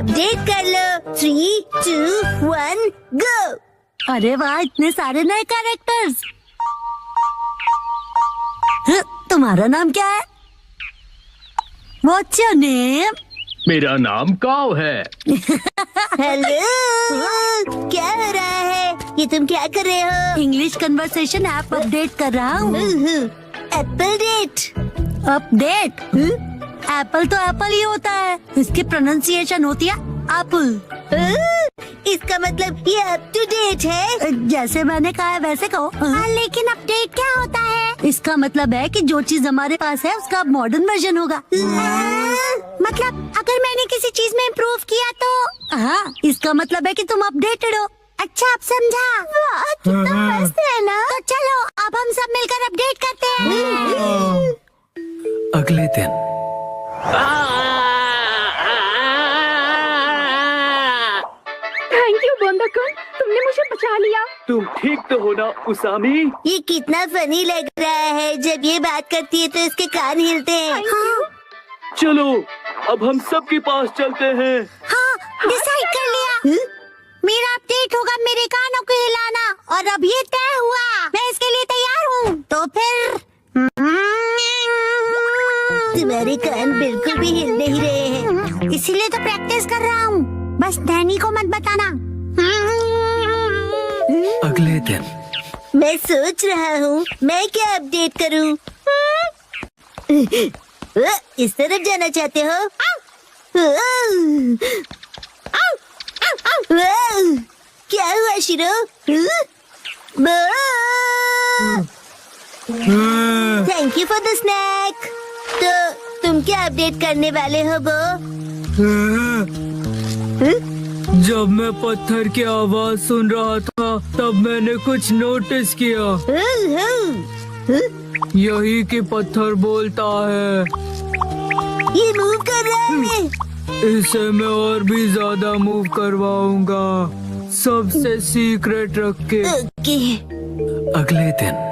Update कर लो। 3, 2, 1 गो। अरे वाह, इतने सारे नए कैरेक्टर्स। तुम्हारा नाम क्या है? What's your name? मेरा नाम काव है। हेलो, क्या हो रहा है? ये तुम क्या कर रहे हो? इंग्लिश कन्वर्सेशन ऐप अपडेट कर रहा हूँ। Apple date. अपडेट? एप्पल तो एप्पल ही होता है, इसकी प्रोनाउंसिएशन होती है एप्पल। इसका मतलब ये अप टू डेट है। जैसे मैंने कहा है वैसे कहो। लेकिन अपडेट क्या होता है? इसका मतलब है कि जो चीज हमारे पास है उसका मॉडर्न वर्जन होगा। मतलब अगर मैंने किसी चीज में इम्प्रूव किया तो? हाँ, इसका मतलब है कि तुम अपडेटेड हो। अच्छा, अब समझा। वाह, कितना मस्त है ना। तो चलो अब हम सब मिलकर अपडेट करते हैं। अगले दिन थैंक यू बोंदाकुन, तुमने मुझे बचा लिया। तुम ठीक तो हो ना उसामी? ये कितना फनी लग रहा है। जब ये बात करती है तो इसके कान हिलते हैं। चलो अब हम सबके पास चलते हैं। हाँ, डिसाइड कर लिया। मेरा अपडेट होगा मेरे कानों को हिलाना, और अब ये तय हुआ। मैं इसके लिए तैयार हूँ। तो फिर तुम्हारे कान बिल्कुल भी हिल नहीं रहे हैं, इसीलिए तो प्रैक्टिस कर रहा हूँ। बस डैनी को मत बताना। अगले दिन मैं सोच रहा हूँ मैं क्या अपडेट करूँ। इस तरफ जाना चाहते हो? क्या हुआ शिरो? Thank you for the snake. तो तुम क्या अपडेट करने वाले हो बो? जब मैं पत्थर की आवाज सुन रहा था तब मैंने कुछ नोटिस किया। यही कि पत्थर बोलता है। ये मूव कर रहा है। इसे मैं और भी ज्यादा मूव करवाऊंगा, सबसे सीक्रेट रख के। ओके। अगले दिन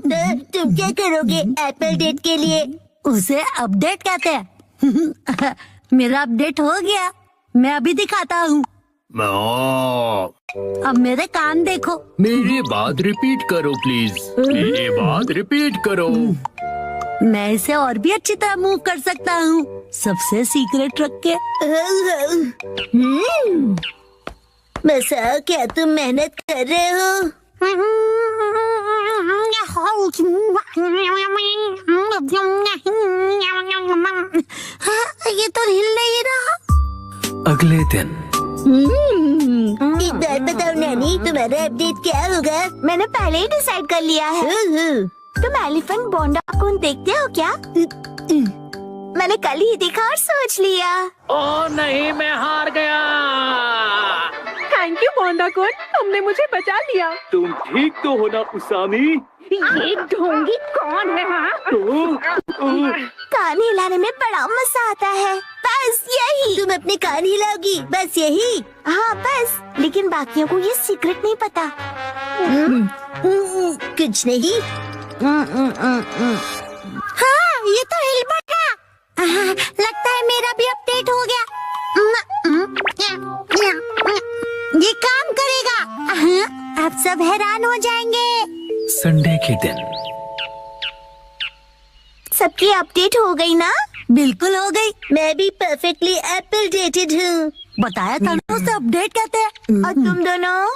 तो तुम क्या करोगे एप्पल डेट के लिए? उसे अपडेट कहते हैं। मेरा अपडेट हो गया, मैं अभी दिखाता हूँ। अब मेरे कान देखो। मेरी बात रिपीट करो प्लीज। मेरी बात रिपीट करो। मैं इसे और भी अच्छी तरह मूव कर सकता हूँ, सबसे सीक्रेट रख के। मसा, क्या तुम मेहनत कर रहे हो? ये तो हिल नहीं रहा। अगले दिन एक बार बताओ नैनी, तुम्हारा अपडेट क्या होगा? मैंने पहले ही डिसाइड कर लिया है। तुम एलिफेंट बोंडाकुन देखते हो क्या? मैंने कल ही देखा और सोच लिया। ओ नहीं, मैं हार गया। थैंक यू बोंदाकुन, तुमने मुझे बचा लिया। तुम ठीक तो हो ना उसामी? ये ढोंगी कौन है? हाँ, कान हिलाने में बड़ा मजा आता है। बस यही। तुम अपने कान हिलाओगी, बस यही? हाँ बस, लेकिन बाकियों को ये सीक्रेट नहीं पता। कुछ नहीं। हाँ, ये तो हिल पड़ा। लगता है मेरा भी अपडेट हो गया। ये काम करेगा। आप सब हैरान हो जाएंगे। संडे के दिन सबकी अपडेट हो गई ना? बिल्कुल हो गई। मैं भी परफेक्टली एप्पल डेटेड हूँ। बताया था ना, उसे अपडेट कहते हैं। और तुम दोनों?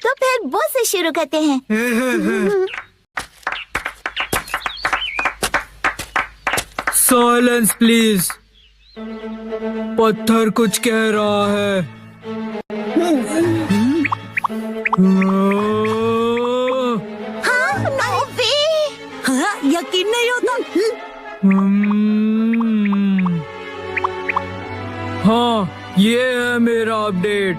तो फिर वो से शुरू करते हैं। Silence please. पत्थर कुछ कह रहा है। हाँ, यकीन नहीं होता। हाँ, ये है मेरा अपडेट।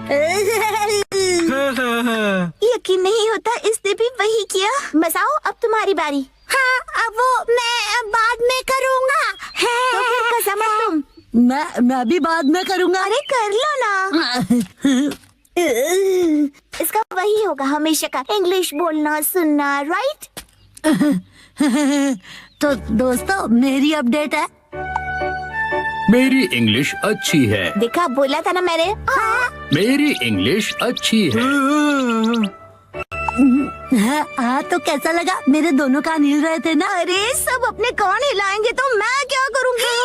यकीन नहीं होता, इसने भी वही किया। मसाओ, अब तुम्हारी बारी। हाँ, अब वो मैं बाद में करूँगा। तो फिर कसम तुम। मैं भी बाद में करूँगा। अरे कर लो ना। इसका वही होगा हमेशा का, इंग्लिश बोलना सुनना, राइट? तो दोस्तों, मेरी अपडेट है मेरी इंग्लिश अच्छी है। देखा, बोला था ना मैंने। मेरी इंग्लिश अच्छी है। हाँ, तो कैसा लगा? मेरे दोनों कान हिल रहे थे ना। अरे सब अपने कान हिलाएंगे तो मैं क्या करूँगी?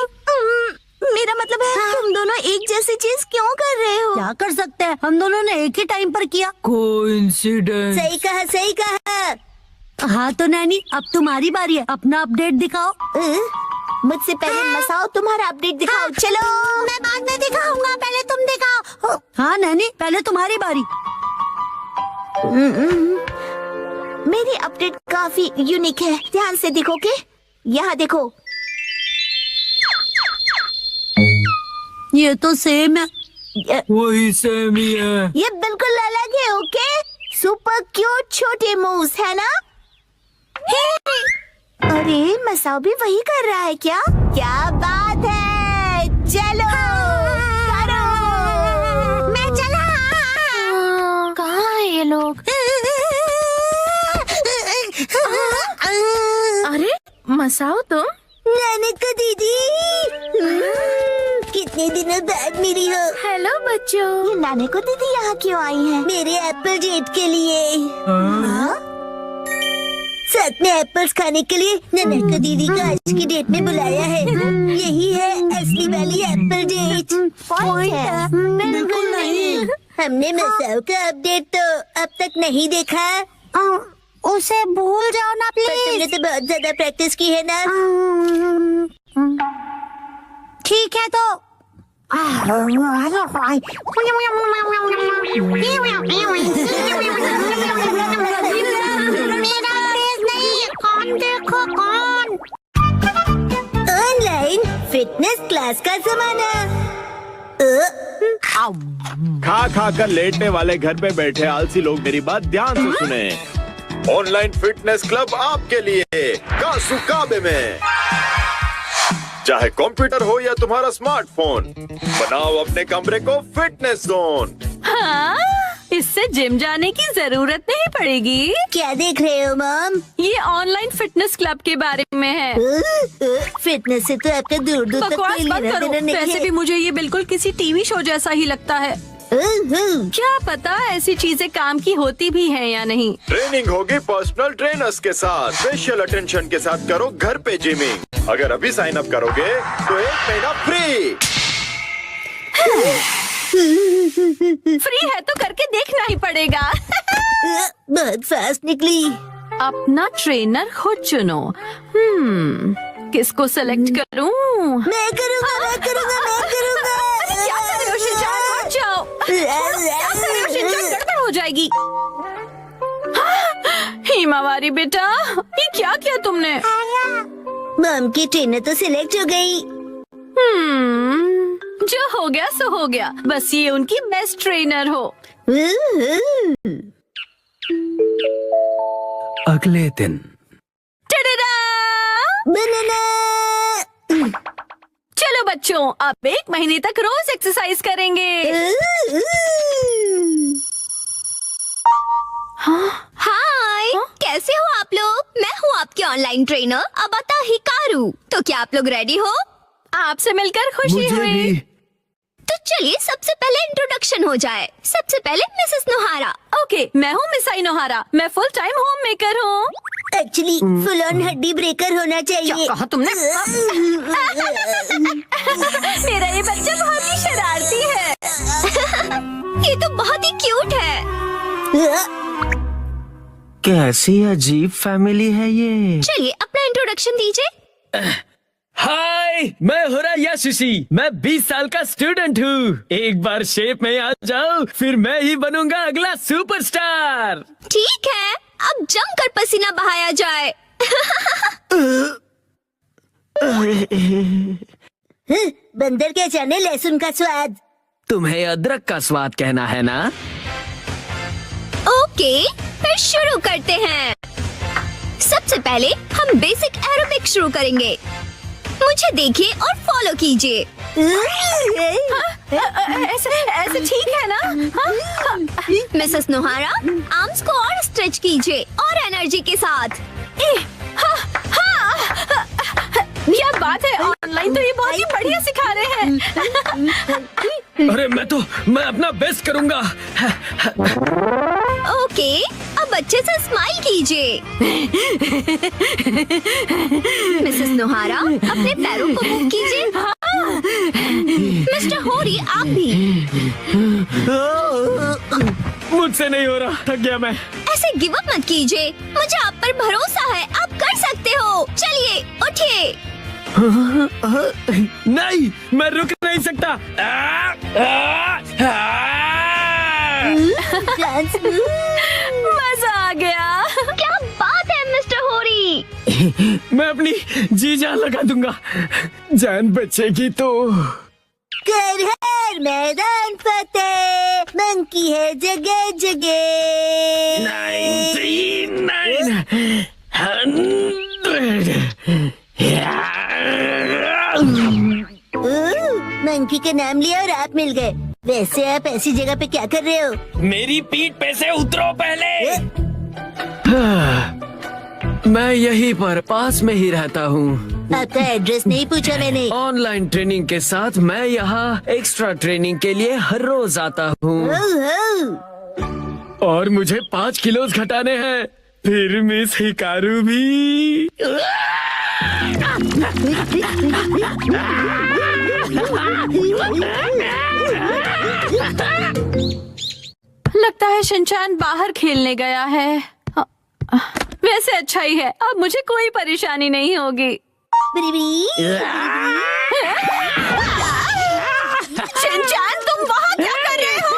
मेरा मतलब है तुम दोनों एक जैसी चीज क्यों कर रहे हो? क्या कर सकते हैं, हम दोनों ने एक ही टाइम पर किया। कोइंसिडेंस। सही कहा, सही कहा। हाँ तो नैनी, अब तुम्हारी बारी है, अपना अपडेट दिखाओ। मुझसे पहले मसाओ तुम्हारा अपडेट दिखाओ। चलो। मैं बाद में दिखाऊंगा, पहले तुम दिखाओ। हाँ नैनी, पहले तुम्हारी बारी। मेरी अपडेट काफी यूनिक है, ध्यान से देखोगे? यहाँ देखो। ये तो सेम है। वही सेम ही है। ये बिल्कुल अलग है। ओके, सुपर क्यूट छोटे मूव्स है ना? अरे मसाओ भी वही कर रहा है क्या? क्या बात है, चलो करो। मैं चला। कहाँ है ये लोग? अरे मसाओ तुम? नानका दीदी, कितने दिनों बाद मिली हो। हेलो बच्चों। ये नानका दीदी यहाँ क्यों आई है? मेरे एप्पल डेट के लिए। हाँ? साथ में एप्पल्स खाने के लिए नानका दीदी को आज की डेट में बुलाया है। यही है असली वाली एप्पल डेट। पॉइंट है? बिल्कुल नहीं। हमने मसाओ का अपडेट तो अब तक नहीं देखा। उसे भूल जाओ ना पर तुमने प्लीज। तो बहुत ज्यादा प्रैक्टिस की है ना। ठीक है तो मेरा तेज नहीं, कौन देखो कौन। ऑनलाइन फिटनेस क्लास का जमाना। खा खा कर लेटने वाले घर पे बैठे आलसी लोग मेरी बात ध्यान से सुने। ऑनलाइन फिटनेस क्लब आपके लिए कासुकाबे में। चाहे कंप्यूटर हो या तुम्हारा स्मार्टफोन, बनाओ अपने कमरे को फिटनेस जोन। हाँ, इससे जिम जाने की जरूरत नहीं पड़ेगी। क्या देख रहे हो मॉम? ये ऑनलाइन फिटनेस क्लब के बारे में है। फिटनेस से तो आपका दूर दूर तक बकवास कोई मत लेना करो। देना नहीं वैसे है। भी मुझे ये बिल्कुल किसी टीवी शो जैसा ही लगता है। क्या पता ऐसी चीजें काम की होती भी हैं या नहीं। ट्रेनिंग होगी पर्सनल ट्रेनर्स के साथ। स्पेशल अटेंशन के साथ करो घर पे जिमिंग। अगर अभी साइन अप करोगे तो 1 महीना फ्री। फ्री है तो करके देखना ही पड़ेगा। बहुत फास्ट निकली। अपना ट्रेनर खुद चुनो। किसको सेलेक्ट करूं? मैं करूँगा, मैं करूँगा, मैं करूँगा। क्या कर रहे हो शिनचान? हट जाओ। क्या कर रहे हो शिनचान? गड़बड़ हो जाएगी। हिमावारी बेटा, ये क्या किया तुमने? मॉम की ट्रेनर तो सिलेक्ट हो गई। जो हो गया सो हो गया। बस ये उनकी बेस्ट ट्रेनर हो। अगले दिन। टडडा! बनाना। चलो बच्चों, अब 1 महीने तक रोज एक्सरसाइज करेंगे। हाय, कैसे हो आप लोग? मैं हूँ आपके ऑनलाइन ट्रेनर अबाता हिकारू। तो क्या आप लोग रेडी हो? आपसे मिलकर खुशी मुझे हुई। भी। तो चलिए सबसे पहले इंट्रोडक्शन हो जाए। सबसे पहले मिसेस नोहारा। ओके, मैं हूँ मिसाई नोहारा। मैं फुल टाइम होम मेकर हूँ। एक्चुअली फुल ऑन हड्डी ब्रेकर होना चाहिए। क्या कहा तुमने? मेरा ये बच्चा बहुत ही शरारती है। ये तो बहुत ही क्यूट है। कैसी अजीब फैमिली है ये। चलिए अपना इंट्रोडक्शन दीजिए। हाय, मैं हुरा यासुशी। मैं 20 साल का स्टूडेंट हूँ। एक बार शेप में आ जाओ, फिर मैं ही बनूंगा अगला सुपरस्टार। ठीक है, अब जमकर पसीना बहाया जाए। बंदर क्या जाने लहसुन का स्वाद। तुम्हें अदरक का स्वाद कहना है ना? ओके, फिर शुरू करते हैं। सबसे पहले हम बेसिक एरोबिक शुरू करेंगे। मुझे देखिए और फॉलो कीजिए। ऐसे ठीक है ना? हाँ? मिसेस नोहारा, आर्म्स को और स्ट्रेच कीजिए और एनर्जी के साथ। क्या बात है, ऑनलाइन तो ये बहुत ही बढ़िया सिखा रहे हैं। अरे मैं अपना बेस्ट करूंगा। ओके, अब अच्छे से स्माइल कीजिए। मिसेस नोहारा, अपने पैरों को मूव कीजिए। मिस्टर होरी, आप भी। मुझसे नहीं हो रहा, थक गया मैं। ऐसे गिव अप मत कीजिए, मुझे आप पर भरोसा है, आप कर सकते हो। चलिए उठिए। नहीं, मैं रुक नहीं सकता। मजा आ गया। क्या बात है मिस्टर होरी। मैं अपनी जी जान लगा दूंगा, जान बचेगी तो। कर हर मैदान फतेह, मंकी है जगह जगह। 99 मंकी का नाम लिया और आप मिल गए। वैसे आप ऐसी जगह पे क्या कर रहे हो? मेरी पीठ पे से उतरो पहले। मैं यहीं पर पास में ही रहता हूँ। आपका एड्रेस नहीं पूछा मैंने। ऑनलाइन ट्रेनिंग के साथ मैं यहाँ एक्स्ट्रा ट्रेनिंग के लिए हर रोज आता हूँ ओहो, और मुझे 5 किलो घटाने हैं। फिर मिस हिकारू भी। लगता है शिनचान बाहर खेलने गया है। वैसे अच्छा ही है, अब मुझे कोई परेशानी नहीं होगी। बिरी, शिनचान, तुम वहाँ क्या कर रहे हो?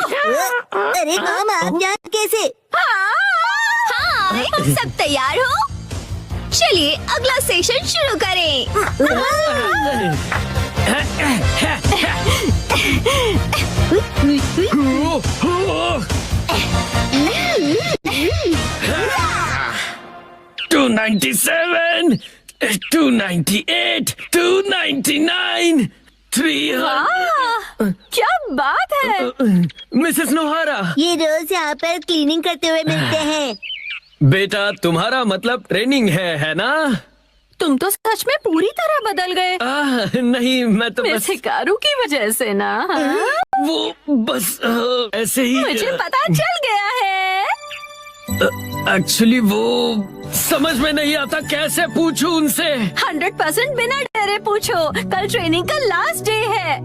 अरे मॉम, आप यहाँ कैसे? हाँ, हम सब तैयार हो? चलिए अगला सेशन शुरू करें। 297, 298, 299, 300। क्या बात है। मिसेस नोहारा, ये रोज यहाँ पर क्लीनिंग करते हुए मिलते हैं। बेटा तुम्हारा मतलब ट्रेनिंग है ना? तुम तो सच में पूरी तरह बदल गए। नहीं, मैं तो मिस बस हिकारू की वजह से ना। वो बस ऐसे ही। मुझे पता चल गया है। एक्चुअली वो समझ में नहीं आता, कैसे पूछूं उनसे। 100% बिना डरे पूछो, कल ट्रेनिंग का लास्ट डे है।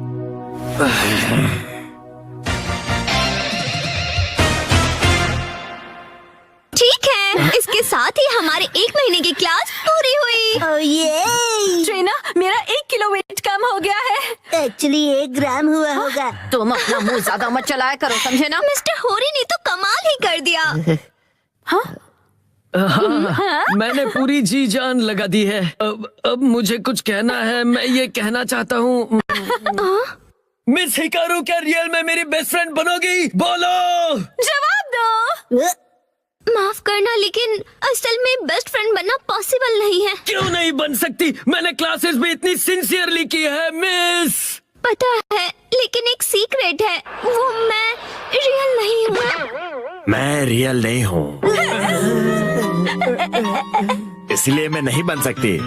ठीक है, इसके साथ ही हमारे 1 महीने की क्लास पूरी हुई। ओह ये, ट्रेना, मेरा 1 किलो वेट कम हो गया है। एक्चुअली 1 ग्राम हुआ होगा। तुम अपना मुंह ज्यादा मत चलाया करो, समझे ना? मिस्टर होरी ने तो कमाल ही कर दिया। हाँ, मैंने पूरी जी जान लगा दी है। अब मुझे कुछ कहना है। मैं ये कहना चाहता हूँ, मिस हिकारू क्या रियल में मेरी बेस्ट फ्रेंड बनोगी? बोलो। जवाब दो। माफ करना, लेकिन असल में बेस्ट फ्रेंड बनना पॉसिबल नहीं है। क्यों नहीं बन सकती? मैंने क्लासेस भी इतनी सिंसियरली की है मिस। पता है, लेकिन एक सीक्रेट है, वो मैं रियल नहीं हूँ। मैं रियल नहीं हूँ, इसलिए मैं नहीं बन सकती।